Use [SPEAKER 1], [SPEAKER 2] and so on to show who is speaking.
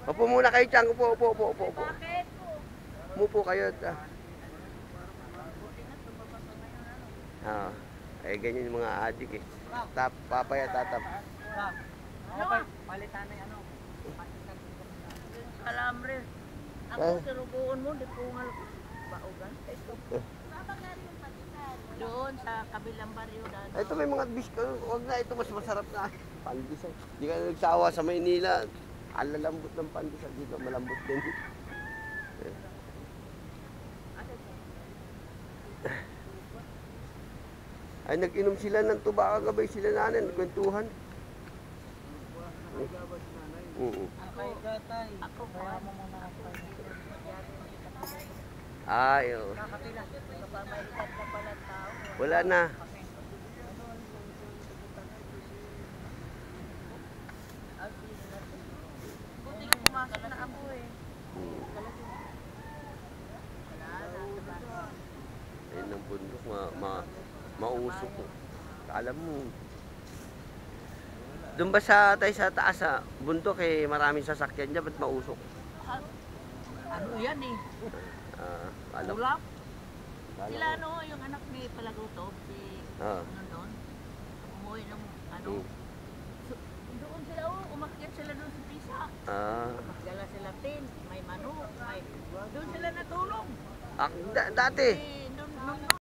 [SPEAKER 1] Upo muna kayo, Chang. Upo, upo, upo, upo, upo.
[SPEAKER 2] Bakit?
[SPEAKER 1] Umupo kayo. Ah, eh, ganyan yung mga adik eh. Papaya, tatap.
[SPEAKER 2] Ano? Palitan na yung ano. Alambre. Ako, tinubuon mo, di po nga baugan. Ito. Doon sa kabilang baryo.
[SPEAKER 1] Ito may mga bisko. Huwag na, ito mas masarap na. Pandesal. Hindi ka nagsawa sa Maynila. Ang lalambot ng pandesal dito. Malambot din. Ay, nag-inom sila ng tuba kagabay sila nanin. Kwentuhan.
[SPEAKER 2] Ako, kaya mo muna ako.
[SPEAKER 1] Ay, oo.
[SPEAKER 2] Nakapila. Kapag may edad na pala tao.
[SPEAKER 1] Wala na.
[SPEAKER 2] Buti nga pumasok na ako eh.
[SPEAKER 1] Ayun ang bundok, mausok. Alam mo. Doon ba tayo sa taas sa bundok eh, maraming sasakyan dyan, ba't mausok?
[SPEAKER 2] Ano yan eh?
[SPEAKER 1] Alam.
[SPEAKER 2] Ulap? Sila ano, yung anak ni Palaguto, si doon, umuwi ng ano. Doon sila, umakyat sila doon sa Pisa. Magdala sila tin, may manok, may... Doon sila natulong.
[SPEAKER 1] Dati.